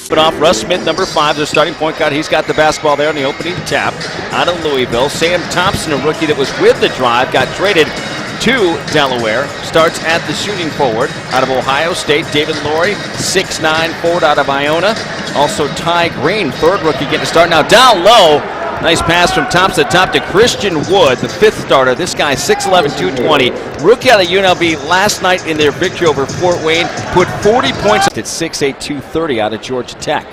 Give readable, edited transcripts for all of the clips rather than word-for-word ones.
But off Russ Smith, number 5, their starting point guard. He's got the basketball there on the opening tap out of Louisville. Sam Thompson, a rookie that was with the Drive, got traded to Delaware. Starts at the shooting forward out of Ohio State. David Laurie, 6'9" forward out of Iona. Also Ty Green, third rookie, getting a start. Now down low. Nice pass from Thompson top to Christian Wood, the 5th starter. This guy, 6'11", 220. Rookie out of UNLV last night in their victory over Fort Wayne. Put 40 points at 6'8", 230 out of Georgia Tech.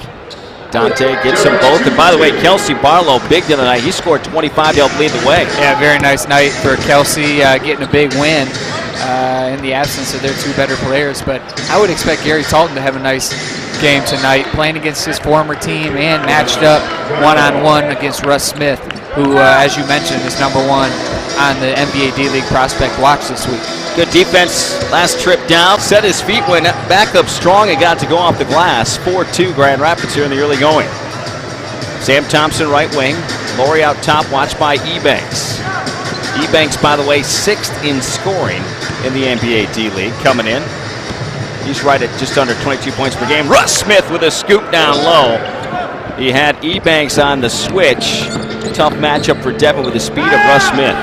Dante gets them both. And by the way, Kelsey Barlow, big the other night. He scored 25 to help lead the way. Yeah, very nice night for Kelsey, getting a big win in the absence of their 2 better players. But I would expect Gary Talton to have a nice game tonight, playing against his former team and matched up one-on-one against Russ Smith, who, as you mentioned, is number 1 on the NBA D-League prospect watch this week. Good defense last trip down. Set his feet, went back up strong and got to go off the glass. 4-2 Grand Rapids here in the early going. Sam Thompson, right wing. Laurie out top, watched by Ebanks. Ebanks, by the way, 6th in scoring in the NBA D-League, coming in. He's right at just under 22 points per game. Russ Smith with a scoop down low. He had Ebanks on the switch. Tough matchup for Devin with the speed of Russ Smith.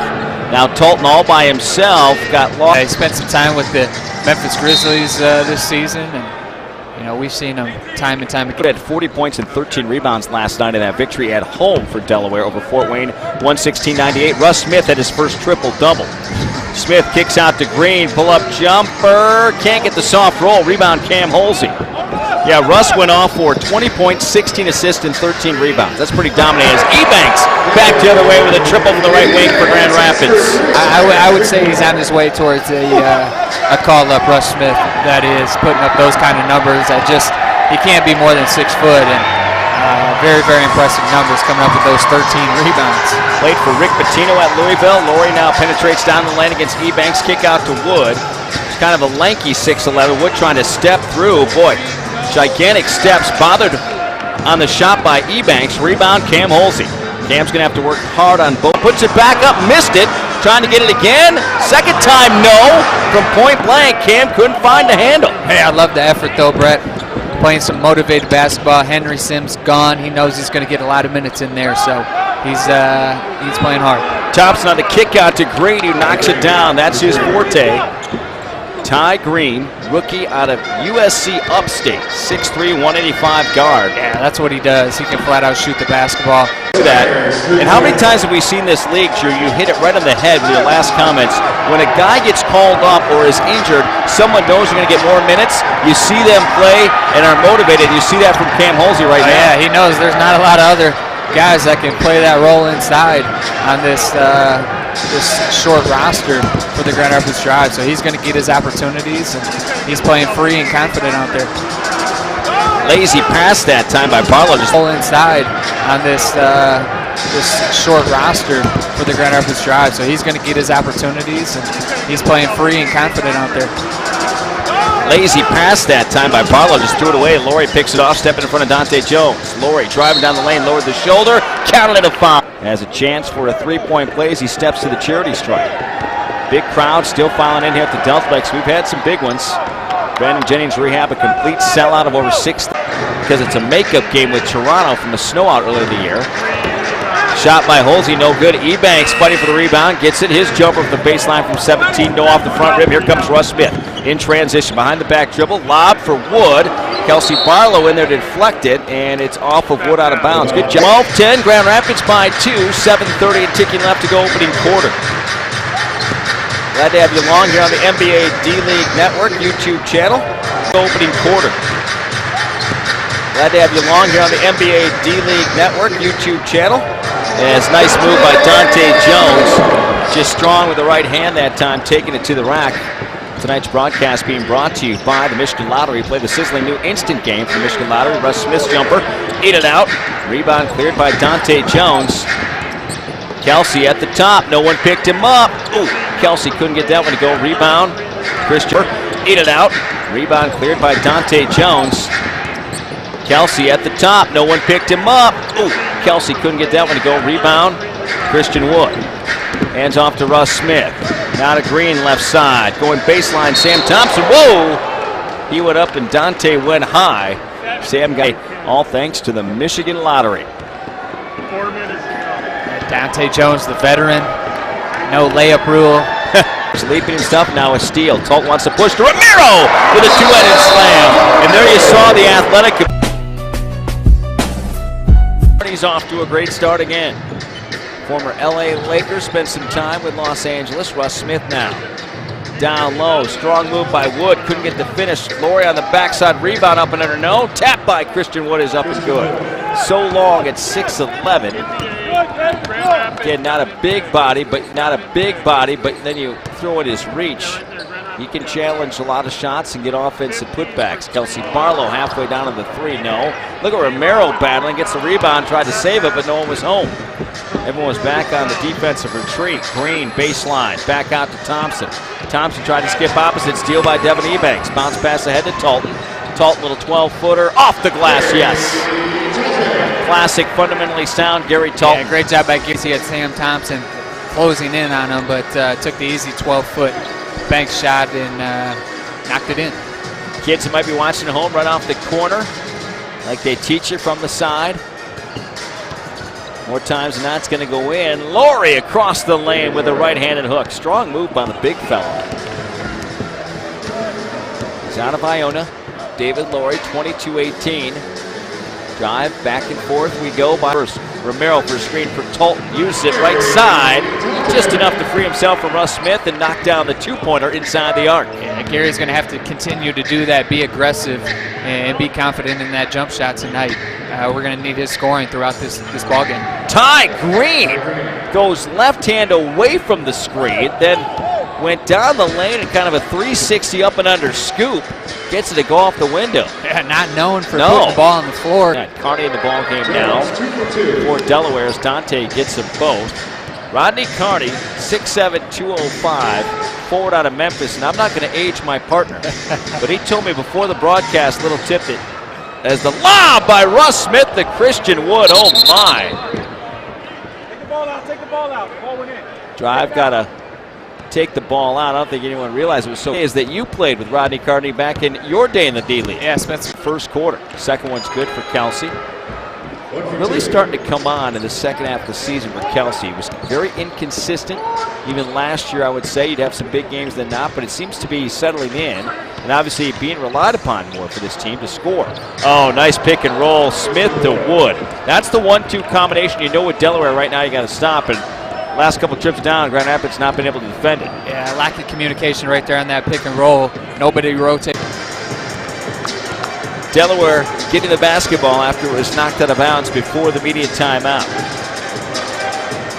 Now Talton all by himself got lost. He spent some time with the Memphis Grizzlies this season, and you know we've seen him time and time again. He had 40 points and 13 rebounds last night in that victory at home for Delaware over Fort Wayne, 116-98. Russ Smith had his first triple-double. Smith kicks out to Green, pull-up jumper, can't get the soft roll. Rebound Cam Holsey. Yeah, Russ went off for 20 points, 16 assists, and 13 rebounds. That's pretty dominant. As Ebanks back the other way with a triple from the right wing for Grand Rapids. I would say he's on his way towards a call-up Russ Smith that is putting up those kind of numbers. He can't be more than 6 foot, and very, very impressive numbers coming up with those 13 rebounds. Played for Rick Pitino at Louisville. Laurie now penetrates down the lane against Ebanks. Kick out to Wood. It's kind of a lanky 6'11". Wood trying to step through. Boy, gigantic steps. Bothered on the shot by Ebanks. Rebound Cam Holsey. Cam's going to have to work hard on both. Puts it back up. Missed it. Trying to get it again. Second time, no. From point blank, Cam couldn't find the handle. Hey, I love the effort, though, Brett. Playing some motivated basketball. Henry Sims gone. He knows he's going to get a lot of minutes in there, so he's playing hard. Thompson on the kick out to Green, who knocks it down. That's his forte. Ty Green, rookie out of USC Upstate, 6'3", 185 guard. Yeah, that's what he does. He can flat out shoot the basketball. That. And how many times have we seen this league, Drew? You hit it right on the head with your last comments. When a guy gets called up or is injured, someone knows they're going to get more minutes. You see them play and are motivated. You see that from Cam Holsey right now. Yeah, he knows there's not a lot of other guys that can play that role inside on this short roster for the Grand Rapids Drive. So he's going to get his opportunities, and he's playing free and confident out there. Lazy pass that time by Barlow. Just inside on this short roster for the Grand Rapids Drive. So he's going to get his opportunities, and he's playing free and confident out there. Lazy pass that time by Barlow. Just threw it away. Laurie picks it off, stepping in front of Dante Jones. Laurie driving down the lane, lowered the shoulder, counted it a foul. Has a chance for a 3-point play as he steps to the charity stripe. Big crowd still filing in here at the Delplex. We've had some big ones. Brandon Jennings rehab, a complete sellout of over 6,000 because it's a makeup game with Toronto from the snow out earlier in the year. Shot by Holsey, no good. Ebanks fighting for the rebound, gets it. His jumper from the baseline from 17, no off the front rim. Here comes Russ Smith in transition, behind the back dribble, lob for Wood. Kelsey Barlow in there to deflect it, and it's off of Wood out of bounds. Good job. 12-10, Grand Rapids by 2, 7:30 and ticking left to go opening quarter. Glad to have you along here on the NBA D-League Network YouTube channel. Opening quarter. Glad to have you along here on the NBA D-League Network YouTube channel. And it's a nice move by Dante Jones. Just strong with the right hand that time, taking it to the rack. Tonight's broadcast being brought to you by the Michigan Lottery. Play the sizzling new instant game from Michigan Lottery. Russ Smith's jumper, ate it out. Rebound cleared by Dante Jones. Kelsey at the top, no one picked him up. Ooh, Kelsey couldn't get that one to go. Rebound, Christian, ate it out. Rebound cleared by Dante Jones. Kelsey at the top, no one picked him up. Ooh, Kelsey couldn't get that one to go. Rebound, Christian Wood. Hands off to Russ Smith. Now to Green, left side. Going baseline, Sam Thompson. Whoa! He went up and Dante went high. Sam got all thanks to the Michigan Lottery. 4 minutes to go. Dante Jones, the veteran. No layup rule. He's leaping and stuff, now a steal. Tolton wants to push to Romero with a two-headed slam. And there you saw the athletic. He's off to a great start again. Former LA Lakers spent some time with Los Angeles. Russ Smith now. Down low, strong move by Wood. Couldn't get the finish. Laurie on the backside, rebound up and under. No, tap by Christian Wood is up and good. So long at 6'11". Again, not a big body, but then you throw in his reach. He can challenge a lot of shots and get offensive putbacks. Kelsey Barlow halfway down to the three, no. Look at Romero battling, gets the rebound, tried to save it, but no one was home. Everyone was back on the defensive retreat. Green, baseline, back out to Thompson. Thompson tried to skip opposite, steal by Devin Ebanks. Bounce pass ahead to Tolton. Tolton, little 12-footer, off the glass, yes. Classic, fundamentally sound Gary Tolton. Yeah, great job by Gary. He had Sam Thompson closing in on him, but took the easy 12-foot bank shot and knocked it in. Kids who might be watching at home right off the corner, like they teach you from the side. More times than not, it's going to go in. Laurie across the lane with a right-handed hook. Strong move by the big fella. He's out of Iona. David Laurie, 22-18. Drive, back and forth we go. By first, Romero for a screen for Tolton. Uses it right side. Just enough to free himself from Russ Smith and knock down the two-pointer inside the arc. Yeah, Gary's going to have to continue to do that, be aggressive, and be confident in that jump shot tonight. We're going to need his scoring throughout this ball game. Ty Green goes left hand away from the screen, then went down the lane and kind of a 360 up and under scoop. Gets it to go off the window. Yeah, not known for putting the ball on the floor. Got Carney in the ball game now. For Delaware's Dante gets them both. Rodney Carney, 6'7", 205, forward out of Memphis. And I'm not going to age my partner, but he told me before the broadcast, little tip, that as the lob by Russ Smith to Christian Wood. Oh my. Take the ball out, take the ball out. The ball went in. Drive got to take the ball out. I don't think anyone realized it was so. Is that you played with Rodney Carney back in your day in the D-League? Yeah, Spencer. First quarter. Second one's good for Kelsey. Really starting to come on in the second half of the season for Kelsey. He was very inconsistent. Even last year, I would say, you'd have some big games than not, but it seems to be settling in and obviously being relied upon more for this team to score. Oh, nice pick and roll. Smith to Wood. That's the 1-2 combination. You know with Delaware right now you got to stop. And last couple trips down, Grand Rapids not been able to defend it. Yeah, lack of communication right there on that pick and roll. Nobody rotates. Delaware getting the basketball after it was knocked out of bounds before the immediate timeout.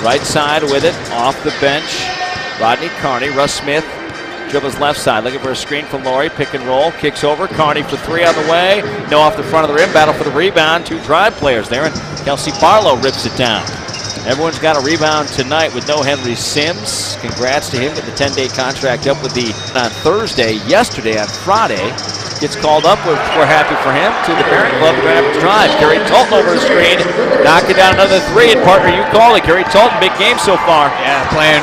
Right side with it, off the bench. Rodney Carney, Russ Smith dribbles left side, looking for a screen from Laurie. Pick and roll, kicks over. Carney for three on the way. No off the front of the rim, battle for the rebound. Two drive players there, and Kelsey Barlow rips it down. Everyone's got a rebound tonight with no Henry Sims. Congrats to him with the 10-day contract up with the on Thursday. Yesterday on Friday, gets called up. We're happy for him to the parent club. The Grand Rapids Drive. Gary Tolton over the screen, knocking down another three. And partner, you call it. Gary Tolton, big game so far. Yeah, playing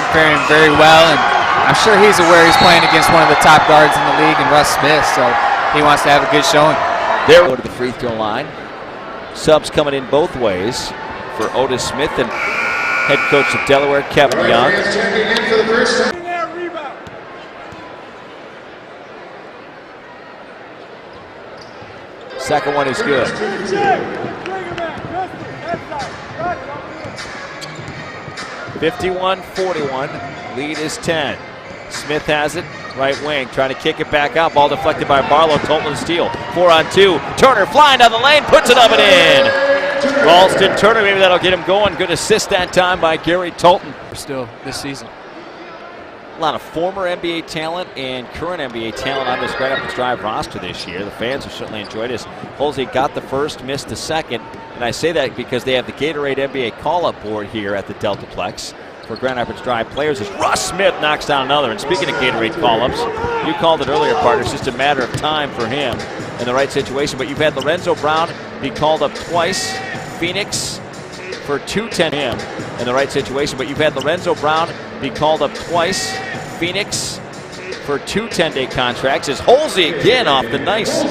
very well, and I'm sure he's aware he's playing against one of the top guards in the league, and Russ Smith. So he wants to have a good showing. There, go to the free throw line. Subs coming in both ways for Otis Smith and head coach of Delaware, Kevin Young. Second one is good. 51-41, lead is 10. Smith has it, right wing, trying to kick it back out. Ball deflected by Barlow, Tolton steal. 4-on-2, Turner flying down the lane, puts it up and in. Ralston Turner, maybe that'll get him going. Good assist that time by Gary Tolton. Still this season. A lot of former NBA talent and current NBA talent on this Grand Rapids Drive roster this year. The fans have certainly enjoyed this. Halsey got the first, missed the second. And I say that because they have the Gatorade NBA call-up board here at the Deltaplex for Grand Rapids Drive players as Russ Smith knocks down another. And speaking of Gatorade call-ups, you called it earlier, partner. It's just a matter of time for him in the right situation. But you've had Lorenzo Brown be called up twice. Phoenix for 2-10 him in the right situation. But you've had Lorenzo Brown be called up twice. Phoenix for 2 10-day contracts is Halsey again off the nice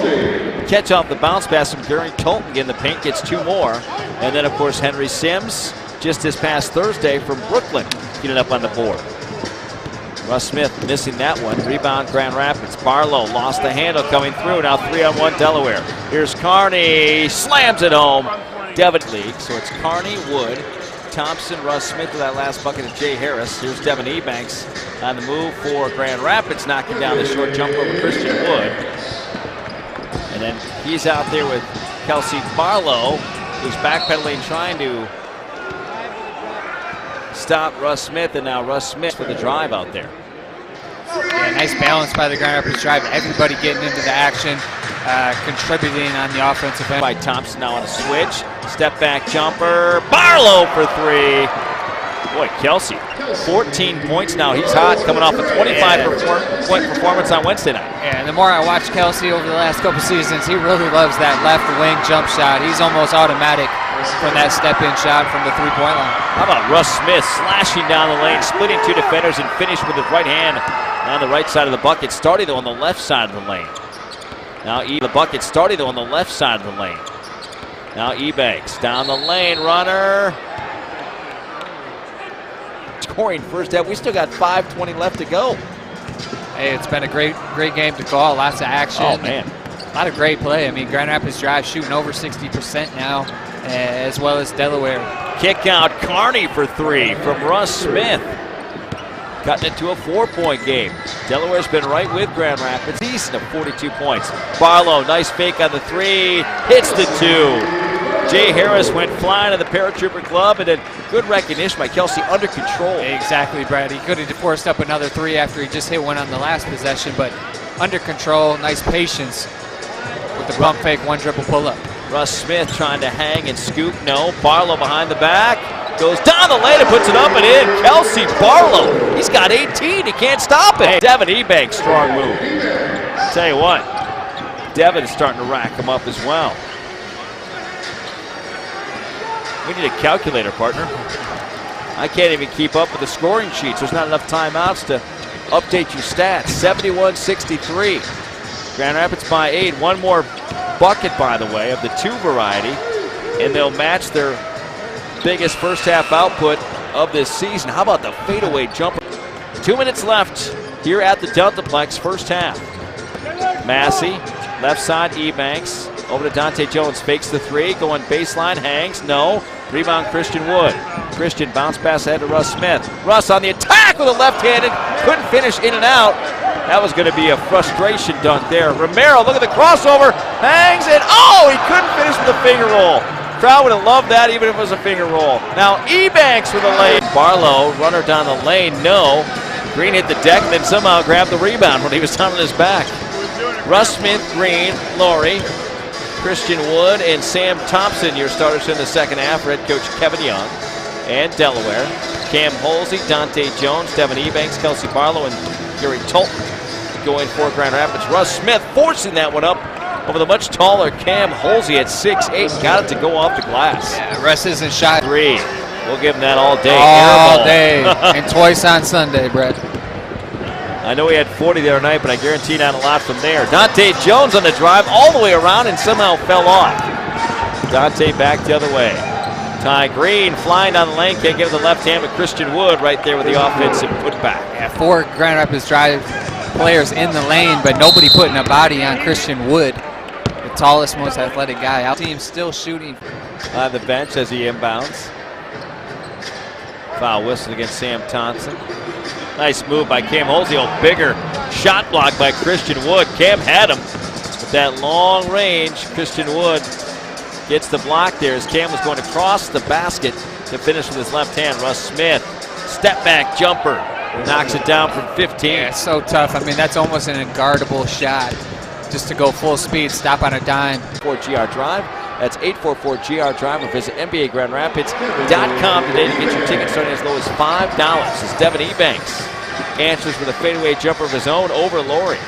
catch off the bounce pass from Gary Tolton in the paint, gets 2 more. And then, of course, Henry Sims just this past Thursday from Brooklyn getting up on the board. Russ Smith missing that one. Rebound Grand Rapids. Barlow lost the handle coming through. Now 3-on-1 Delaware. Here's Carney. Slams it home. Devin League. So it's Carney, Wood, Thompson, Russ Smith with that last bucket of Jay Harris. Here's Devin Ebanks on the move for Grand Rapids, knocking down the short jumper over Christian Wood. And then he's out there with Kelsey Barlow, who's backpedaling, trying to stop Russ Smith, and now Russ Smith for the drive out there. Yeah, nice balance by the Grand Rapids drive. Everybody getting into the action, contributing on the offensive end. By Thompson now on a switch. Step back jumper. Barlow for 3. Boy, Kelsey, 14 points now. He's hot, coming off a 25-point performance on Wednesday night. Yeah, and the more I watch Kelsey over the last couple seasons, he really loves that left wing jump shot. He's almost automatic from that step-in shot from the three-point line. How about Russ Smith slashing down the lane, splitting 2 defenders, and finished with his right hand on the right side of the bucket, starting though on the left side of the lane. Now the bucket starting though on the left side of the lane. Now Ebanks down the lane, runner. Scoring first half. We still got 5:20 left to go. Hey, it's been a great game to call. Lots of action. Oh man, a lot of great play. I mean, Grand Rapids drive shooting over 60% now, as well as Delaware. Kick out Carney for 3 from Russ Smith. Cutting it to a 4-point game. Delaware's been right with Grand Rapids. Season of 42 points. Barlow, nice fake on the 3. Hits the 2. Jay Harris went flying to the paratrooper glove, and then good recognition by Kelsey under control. Exactly, Brad. He could have forced up another 3 after he just hit one on the last possession, but under control, nice patience with the pump fake, 1 dribble pull up. Russ Smith trying to hang and scoop. No. Barlow behind the back. Goes down the lane and puts it up and in. Kelsey Barlow. He's got 18. He can't stop it. Devin Ebanks, strong move. Tell you what, Devin is starting to rack him up as well. We need a calculator, partner. I can't even keep up with the scoring sheets. There's not enough timeouts to update your stats. 71-63. Grand Rapids by 8. 1 more bucket, by the way, of the 2 variety, and they'll match their biggest first half output of this season. How about the fadeaway jumper? 2 minutes left here at the Deltaplex, first half. Massey, left side, Ebanks, over to Dante Jones, fakes the 3, going baseline, hangs, no. Rebound Christian Wood. Christian bounce pass ahead to Russ Smith. Russ on the attack with a left-handed, couldn't finish, in and out. That was going to be a frustration dunk there. Romero, look at the crossover, hangs, and oh, he couldn't finish with a finger roll. Crowd would have loved that even if it was a finger roll. Now Ebanks with a lane. Barlow, runner down the lane, no. Green hit the deck and then somehow grabbed the rebound when he was down on his back. Russ Smith, Green, Laurie, Christian Wood, and Sam Thompson, your starters in the second half. Head coach Kevin Young and Delaware. Cam Halsey, Dante Jones, Devin Ebanks, Kelsey Barlow, and Gary Tolton going for Grand Rapids. Russ Smith forcing that one up over the much taller Cam Halsey at 6'8". Got it to go off the glass. Yeah, Russ isn't shot. 3. We'll give him that all day. All day. And twice on Sunday, Brett. I know he had 40 the other night, but I guarantee not a lot from there. Dante Jones on the drive all the way around and somehow fell off. Dante back the other way. Ty Green flying down the lane, can't give it the left hand, but Christian Wood right there with the offensive putback. Yeah, 4 Grand Rapids drive players in the lane, but nobody putting a body on Christian Wood, the tallest, most athletic guy. Our team still shooting on the bench as he inbounds. Foul whistle against Sam Thompson. Nice move by Cam Halsey. Oh, bigger shot block by Christian Wood. Cam had him with that long range. Christian Wood gets the block there as Cam was going across the basket to finish with his left hand. Russ Smith, step back jumper, knocks it down from 15. Yeah, it's so tough. I mean, that's almost an unguardable shot. Just to go full speed, stop on a dime. 4GR Drive. That's 844-GR Drive, or visit NBAGrandRapids.com today to get your tickets starting as low as $5. As Devin Ebanks answers with a fadeaway jumper of his own over Laurie.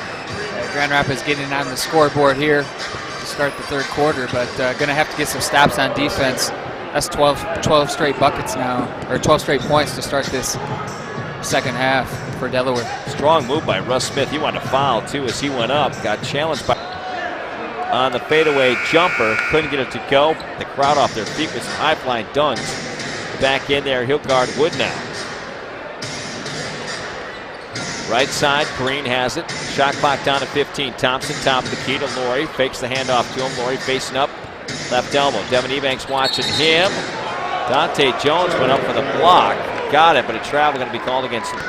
Grand Rapids getting on the scoreboard here to start the third quarter, but going to have to get some stops on defense. That's 12 straight buckets now, or 12 straight points to start this second half for Delaware. Strong move by Russ Smith. He wanted to foul too as he went up. Got challenged by on the fadeaway jumper. Couldn't get it to go. The crowd off their feet with some high flying dunks. Back in there, he'll guard Wood now. Right side, Green has it. Shot clock down to 15. Thompson, top of the key to Laurie. Fakes the handoff to him. Laurie facing up. Left elbow. Devin Ebanks watching him. Dante Jones went up for the block. Got it, but a travel going to be called against him.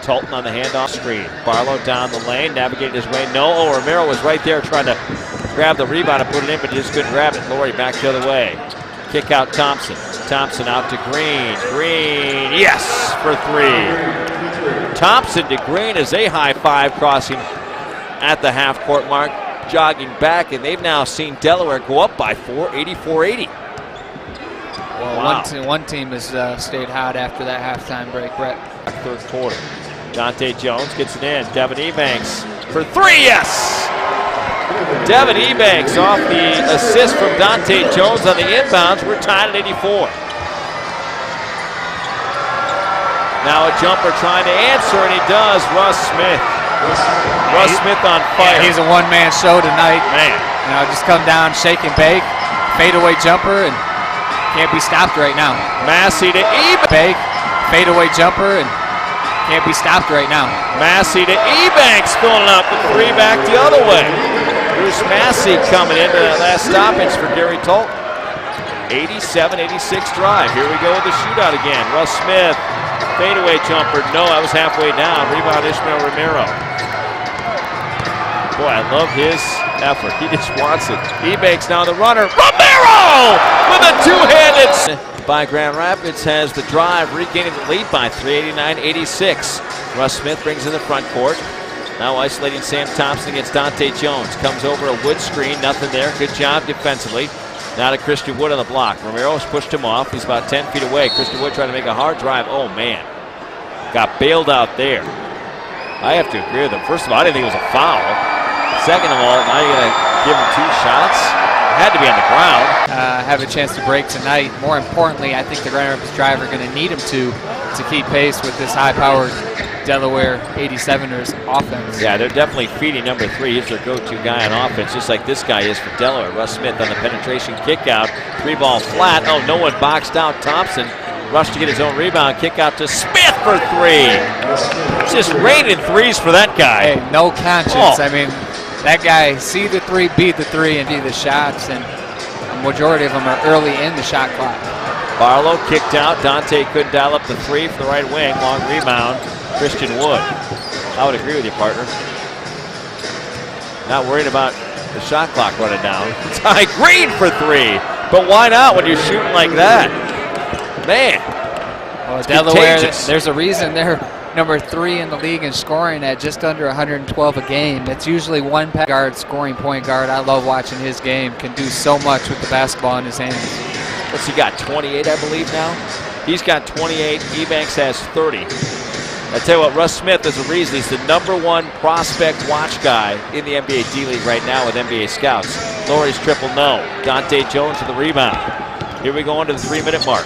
Tolton on the handoff screen. Barlow down the lane, navigated his way. No, oh, Romero was right there trying to grab the rebound and put it in, but he just couldn't grab it. Laurie back the other way. Kick out Thompson. Thompson out to Green. Green, yes, for three. Thompson to Green is a high five crossing at the half court mark, jogging back, and they've now seen Delaware go up by 4, 84-80. Well, wow. One team has stayed hot after that halftime break, Brett. Third quarter. Dante Jones gets it in. Devin Ebanks for three, yes! Devin Ebanks off the assist from Dante Jones on the inbounds. We're tied at 84. Now a jumper trying to answer, and he does. Russ Smith. Russ Smith on fire. Yeah, he's a one-man show tonight. Man. You know, just come down, shake and bake, fadeaway jumper, and can't be stopped right now. Massey to Ebanks. Bake, fadeaway jumper, and can't be stopped right now. Massey to Ebanks, filling up the three back the other way. Bruce Massey coming into that last stoppage for Gary Tolton. 87-86 drive. Here we go with the shootout again. Russ Smith, fadeaway jumper. No, that was halfway down. Rebound Ishmael Romero. Boy, I love his effort. He just wants it. Ebanks now the runner. Romero with a two-handed. By Grand Rapids has the drive, regaining the lead by 389-86. Russ Smith brings in the front court. Now isolating Sam Thompson against Dante Jones. Comes over a Wood screen, nothing there. Good job defensively. Now to Christian Wood on the block. Romero has pushed him off. He's about 10 feet away. Christian Wood trying to make a hard drive. Oh, man. Got bailed out there. I have to agree with him. First of all, I didn't think it was a foul. Second of all, now you're going to give him two shots? Had to be on the ground. Have a chance to break tonight. More importantly, I think the Grand Rapids Drive are going to need him to keep pace with this high-powered Delaware 87ers offense. Yeah, they're definitely feeding number 3. He's their go-to guy on offense, just like this guy is for Delaware. Russ Smith on the penetration kick out. 3-ball flat. Oh, no one boxed out Thompson. Rushed to get his own rebound. Kick out to Smith for 3. It's just raining threes for that guy. Hey, no conscience. I mean, that guy see the 3, beat the 3, and do the shots, and a majority of them are early in the shot clock. Barlow kicked out. Dante couldn't dial up the 3 for the right wing. Long rebound. Christian Wood. I would agree with you, partner. Not worried about the shot clock running down. Ty Green for 3. But why not when you're shooting like that? Man. Well, Delaware, there's a reason they're number 3 in the league in scoring at just under 112 a game. It's usually one guard scoring point guard. I love watching his game. Can do so much with the basketball in his hands. What's he got, 28 I believe now? He's got 28, Ebanks has 30. I tell you what, Russ Smith is a reason he's the #1 prospect watch guy in the NBA D-League right now with NBA scouts. Laurie's triple no. Dante Jones with the rebound. Here we go into the 3-minute mark.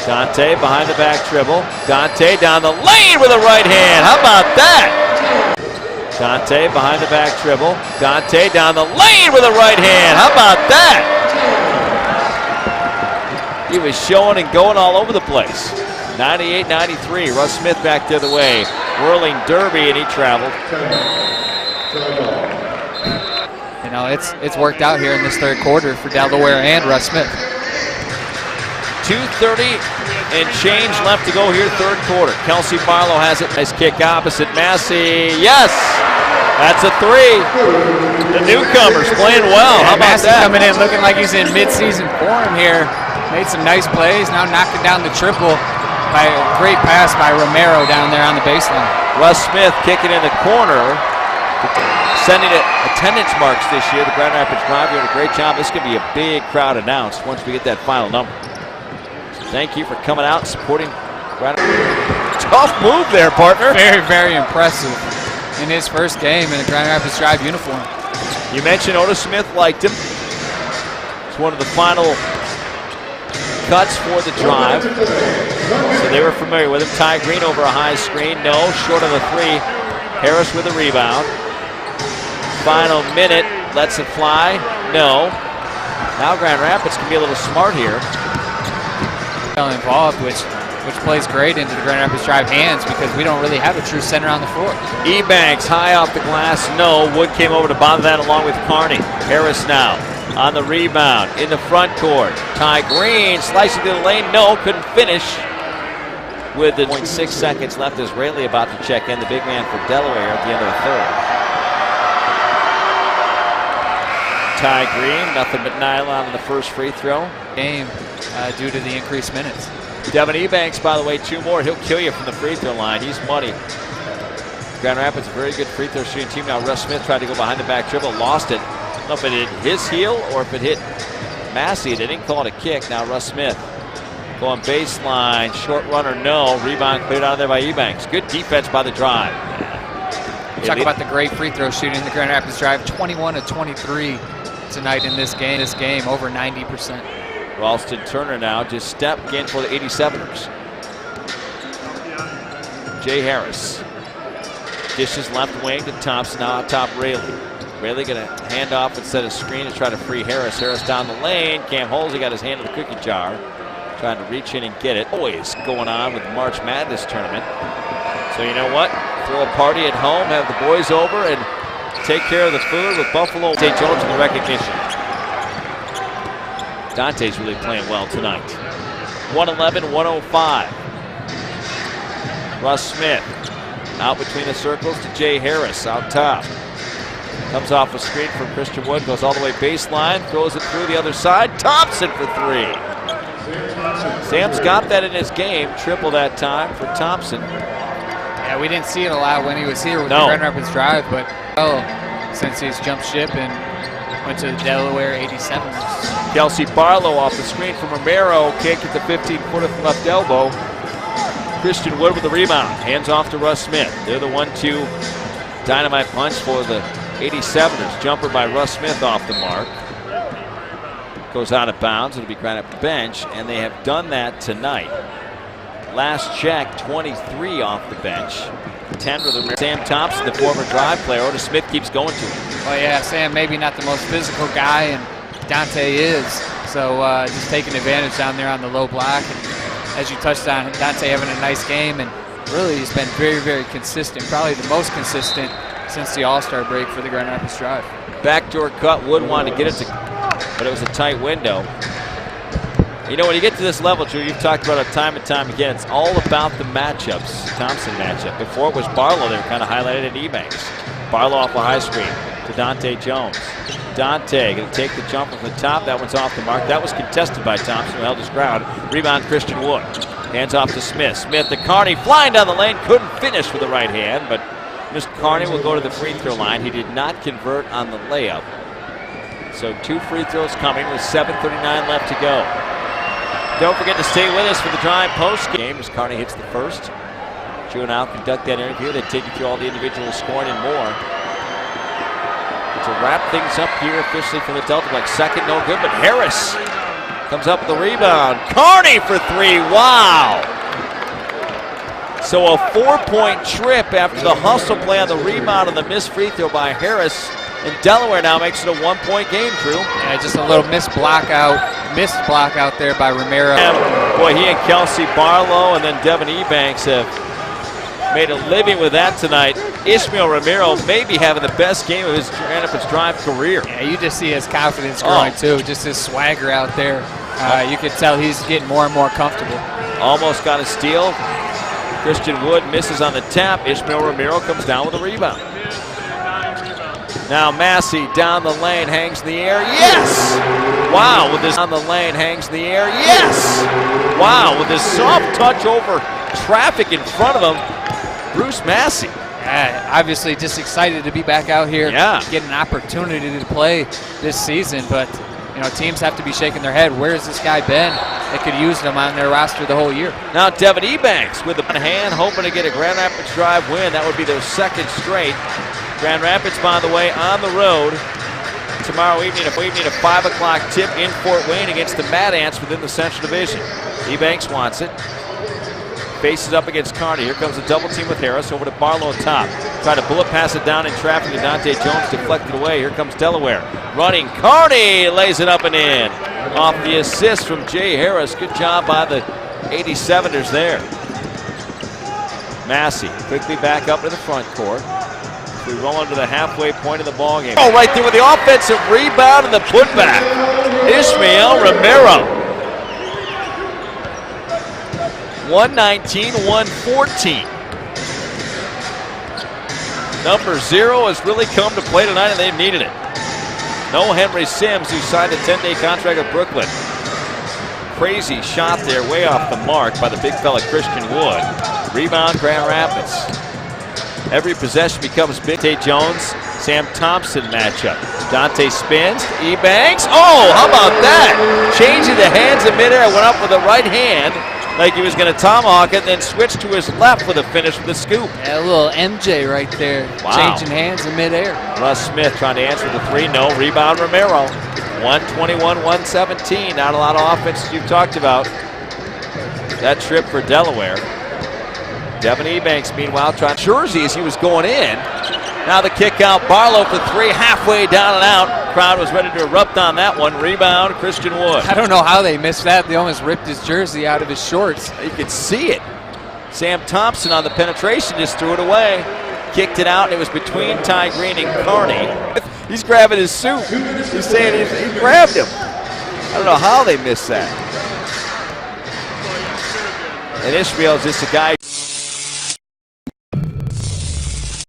Dante behind the back dribble. Dante down the lane with a right hand. How about that? Dante behind the back dribble. Dante down the lane with a right hand. How about that? He was showing and going all over the place. 98-93. Russ Smith back the other way. Whirling derby, and he traveled. You know, it's worked out here in this third quarter for Delaware and Russ Smith. 2:30 and change left to go here, third quarter. Kelsey Barlow has it. Nice kick opposite Massey. Yes! That's a 3. The newcomers playing well. How about Massey that? Coming in looking like he's in mid-season form here. Made some nice plays. Now knocking down the triple by a great pass by Romero down there on the baseline. Russ Smith kicking in the corner. Sending it attendance marks this year. The Grand Rapids Drive doing a great job. This could be a big crowd announced once we get that final number. Thank you for coming out and supporting Grand Rapids. Tough move there, partner. Very, very impressive in his first game in a Grand Rapids Drive uniform. You mentioned Otis Smith liked him. It's one of the final cuts for the drive. So they were familiar with him. Ty Green over a high screen. No, short of the three. Harris with a rebound. Final minute, lets it fly. No. Now Grand Rapids can be a little smart here. Involved, which plays great into the Grand Rapids Drive hands because we don't really have a true center on the floor. Ebanks high off the glass. No. Wood came over to bother that along with Carney. Harris now on the rebound in the front court. Ty Green slicing through the lane. No, couldn't finish. With the 0.6 seconds left as Rayleigh about to check in, the big man for Delaware at the end of the third. Ty Green, nothing but nylon on the first free throw. Game due to the increased minutes. Devin Ebanks, by the way, 2 more. He'll kill you from the free throw line. He's muddy. Grand Rapids, a very good free throw shooting team. Now Russ Smith tried to go behind the back dribble, lost it. I don't know if it hit his heel or if it hit Massey. They didn't call it a kick. Now Russ Smith going baseline, short runner, no. Rebound cleared out of there by Ebanks. Good defense by the drive. Talk about the great free throw shooting in the Grand Rapids Drive. 21 of 23 tonight in this game, over 90%. Ralston Turner now just step again for the 87ers. Jay Harris dishes left wing to Thompson, now on top Rayleigh. Rayleigh gonna hand off instead of screen to try to free Harris. Harris down the lane. Cam Holsey got his hand in the cookie jar, trying to reach in and get it. Always going on with the March Madness tournament. So you know what? Throw a party at home, have the boys over, and take care of the food with Buffalo. St. Jones in the recognition. Dante's really playing well tonight. 111-105. Russ Smith out between the circles to Jay Harris out top. Comes off a screen from Christian Wood, goes all the way baseline, throws it through the other side. Thompson for 3. Sam's got that in his game. Triple that time for Thompson. Yeah, we didn't see it a lot when he was here with the Grand Rapids Drive, but since he's jumped ship and went to the Delaware 87ers. Kelsey Barlow off the screen from Romero. Kick at the 15-footer from left elbow. Christian Wood with the rebound. Hands off to Russ Smith. They're the 1-2 dynamite punch for the 87ers. Jumper by Russ Smith off the mark. Goes out of bounds. It'll be right up the bench, and they have done that tonight. Last check, 23 off the bench. 10 for the Sam Thompson, the former Drive player. Otis Smith keeps going to him. Well, yeah, Sam maybe not the most physical guy, and Dante is. So just taking advantage down there on the low block. And as you touched on, Dante having a nice game, and really he's been very, very consistent. Probably the most consistent since the All-Star break for the Grand Rapids Drive. Backdoor cut. Wood wanted to get it to, but it was a tight window. You know, when you get to this level, Drew, you've talked about it time and time again. It's all about the matchups. Thompson matchup. Before it was Barlow, they were kind of highlighted in Ebanks. Barlow off the high screen to Dante Jones. Dante going to take the jumper from the top. That one's off the mark. That was contested by Thompson, who held his ground. Rebound, Christian Wood. Hands off to Smith. Smith to Carney, flying down the lane. Couldn't finish with the right hand, but Mr. Carney will go to the free throw line. He did not convert on the layup. So 2 free throws coming with 7:39 left to go. Don't forget to stay with us for the Drive post game as Carney hits the first. Drew and I'll conduct that interview. They take you through all the individual scoring and more. To wrap things up here officially for the Delta Black. Second, no good, but Harris comes up with the rebound. Carney for 3. Wow. So a 4-point trip after the hustle play on the rebound and the missed free throw by Harris. And Delaware now makes it a 1-point game, Drew. Yeah, just a little missed block out there by Romero. And boy, he and Kelsey Barlow and then Devin Ebanks have made a living with that tonight. Ishmael Romero may be having the best game of his Grand Rapids Drive career. Yeah, you just see his confidence growing too. Just his swagger out there. You can tell he's getting more and more comfortable. Almost got a steal. Christian Wood misses on the tap. Ishmael Romero comes down with a rebound. Now Massey down the lane, hangs in the air. Yes! Wow, with this on the lane, hangs in the air. Yes! Wow, with this soft touch over traffic in front of him, Bruce Massey. Yeah, obviously just excited to be back out here, get an opportunity to play this season. But you know, teams have to be shaking their head. Where's this guy been? They could use him on their roster the whole year. Now Devin Ebanks with the hand, hoping to get a Grand Rapids Drive win. That would be their second straight. Grand Rapids, by the way, on the road tomorrow evening, a 5 o'clock tip in Fort Wayne against the Mad Ants within the Central Division. Ebanks wants it. Faces up against Carney. Here comes a double team with Harris over to Barlow top. Try to bullet pass it down in traffic to Dante Jones, deflected away. Here comes Delaware. Running, Carney lays it up and in. Off the assist from Jay Harris. Good job by the 87ers there. Massey quickly back up to the front court. We roll into the halfway point of the ballgame. Oh, right there with the offensive rebound and the putback. Ishmael Romero. 119-114. Number 0 has really come to play tonight, and they've needed it. No Henry Sims, who signed a 10-day contract with Brooklyn. Crazy shot there, way off the mark by the big fella Christian Wood. Rebound, Grand Rapids. Every possession becomes big. Dante Jones, Sam Thompson matchup. Dante spins, Ebanks. Oh, how about that? Changing the hands in midair, went up with the right hand like he was going to tomahawk it, then switched to his left with a finish with the scoop. Yeah, a little MJ right there. Wow. Changing hands in midair. Russ Smith trying to answer the 3. No. Rebound, Romero. 121-117. Not a lot of offense you've talked about. That trip for Delaware. Devin Ebanks, meanwhile, trying Jersey as he was going in. Now the kick out, Barlow for 3, halfway down and out. Crowd was ready to erupt on that one. Rebound, Christian Wood. I don't know how they missed that. They almost ripped his jersey out of his shorts. You could see it. Sam Thompson on the penetration just threw it away. Kicked it out, and it was between Ty Green and Carney. He's grabbing his suit. He's saying he grabbed him. I don't know how they missed that. And Ishmael's just a guy.